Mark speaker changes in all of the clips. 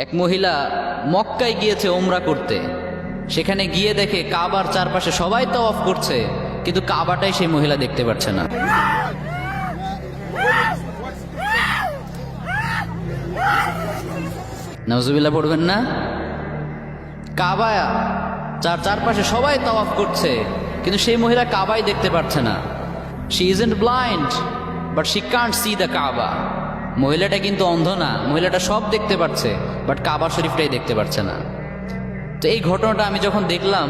Speaker 1: এক মহিলা মক্কায় গিয়েছে ওমরা করতে। সেখানে গিয়ে দেখে কাবার চারপাশে সবাই তাওয়াফ করছে, কিন্তু কাবাটাই সেই মহিলা দেখতে পাচ্ছে না। নাউজুবিল্লাহ পড়বেন না? কাবা চারপাশে সবাই তাওয়াফ করছে, কিন্তু সেই মহিলা কাবাই দেখতে পাচ্ছে না। She isn't blind but she can't see the কাবা। মহিলাটা কিন্তু অন্ধ না, মহিলাটা সব দেখতে পাচ্ছে, বাট কাবা শরীফটাই দেখতে পাচ্ছে না। তো এই ঘটনাটা আমি যখন দেখলাম,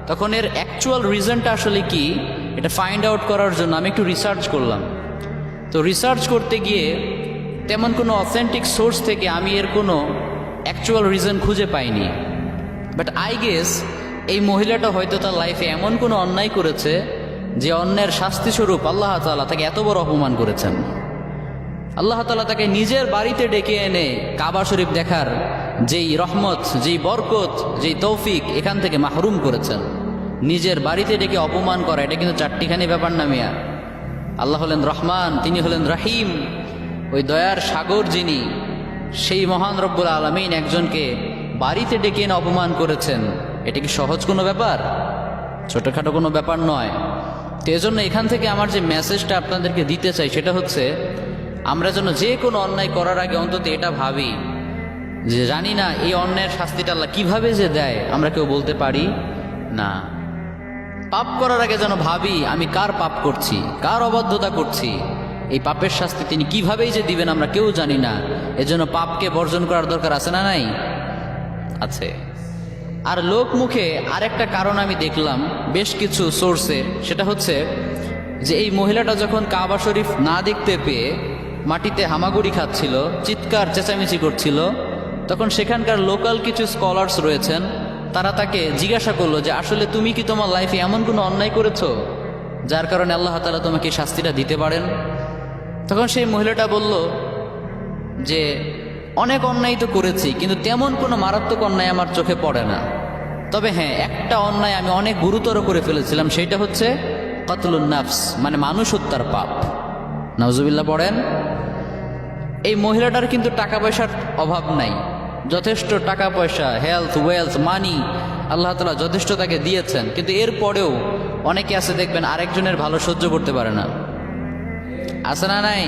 Speaker 1: তখন এর অ্যাকচুয়াল রিজনটা আসলে কি এটা ফাইন্ড আউট করার জন্য আমি একটু রিসার্চ করলাম। তো রিসার্চ করতে গিয়ে তেমন কোনো অথেন্টিক সোর্স থেকে আমি এর কোনো অ্যাকচুয়াল রিজন খুঁজে পাইনি। বাট আই গেস এই মহিলাটা হয়তো তার লাইফে এমন কোনো অন্যায় করেছে যে অন্যের শাস্তিস্বরূপ আল্লাহ তাআলা তাকে এত বড় অপমান করেছেন। আল্লাহ তাআলা তাকে নিজের বাড়িতে ডেকে এনে কাবা শরীফ দেখার যেই রহমত, যেই বরকত, যেই তৌফিক এখান থেকে মাহরুম করেছেন। নিজের বাড়িতে ডেকে অপমান করা, এটা কিন্তু চারটিখানি ব্যাপার না মিয়া। আল্লাহ হলেন রহমান, তিনি হলেন রাহিম, ওই দয়ার সাগর যিনি, সেই মহান রব্বুল আলামিন একজনকে বাড়িতে ডেকে এনে অপমান করেছেন। এটা কি সহজ কোনো ব্যাপার? ছোটোখাটো কোনো ব্যাপার নয়। তো এজন্য এখান থেকে আমার যে মেসেজটা আপনাদেরকে দিতে চাই সেটা হচ্ছে, আমরা যেন যে কোনো অন্যায় করার আগে অন্তত এটা ভাবি যে জানি না এই অন্যায়ের শাস্তিটা আল্লাহ কীভাবে যে দেয়, আমরা কেউ বলতে পারি না। পাপ করার আগে যেন ভাবি আমি কার পাপ করছি, কার অবাধ্যতা করছি, এই পাপের শাস্তি তিনি কিভাবেই যে দিবেন আমরা কেউ জানি না। এজন্য পাপকে বর্জন করার দরকার আছে না নাই? আছে। আর লোক মুখে আরেকটা কারণ আমি দেখলাম বেশ কিছু সোর্সে, সেটা হচ্ছে যে এই মহিলাটা যখন কাবা শরীফ না দেখতে পেয়ে মাটিতে হামাগুড়ি খাচ্ছিল, চিৎকার চেঁচামেচি করছিল, তখন সেখানকার লোকাল কিছু স্কলার্স রয়েছেন, তারা তাকে জিজ্ঞাসা করলো যে আসলে তুমি কি তোমার লাইফে এমন কোনো অন্যায় করেছো যার কারণে আল্লাহ তাআলা তোমাকে শাস্তিটা দিতে পারেন? তখন সেই মহিলাটা বলল যে অনেক অন্যায় তো করেছি, কিন্তু তেমন কোনো মারাত্মক অন্যায় আমার চোখে পড়ে না। তবে হ্যাঁ, একটা অন্যায় আমি অনেক গুরুতর করে ফেলেছিলাম, সেইটা হচ্ছে কতলুন নাফস, মানে মানুষ হত্যার পাপ। নাউজুবিল্লাহ পড়েন। এই মহিলাটার কিন্তু টাকা পয়সার অভাব নাই, যথেষ্ট টাকা পয়সা, হেলথ, ওয়েলথ, মানি আল্লাহ তাআলা যথেষ্ট তাকে দিয়েছেন, কিন্তু এরপরেও অনেকে আছে দেখবেন আরেকজনের ভালো সহ্য করতে পারে না। আছে না নাই?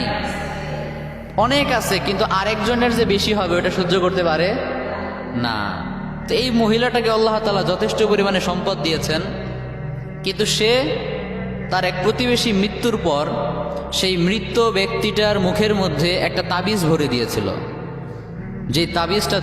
Speaker 1: অনেক আছে, কিন্তু আরেকজনের যে বেশি হবে ওটা সহ্য করতে পারে না। তো এই মহিলাটাকে আল্লাহ তাআলা যথেষ্ট পরিমাণে সম্পদ দিয়েছেন, কিন্তু সে তার এক প্রতিবেশী মৃত্যুর পর সেই মৃত ব্যক্তিটার মুখের মধ্যে একটা তাবিজ ভরে দিয়েছিল। যে তাবিজটা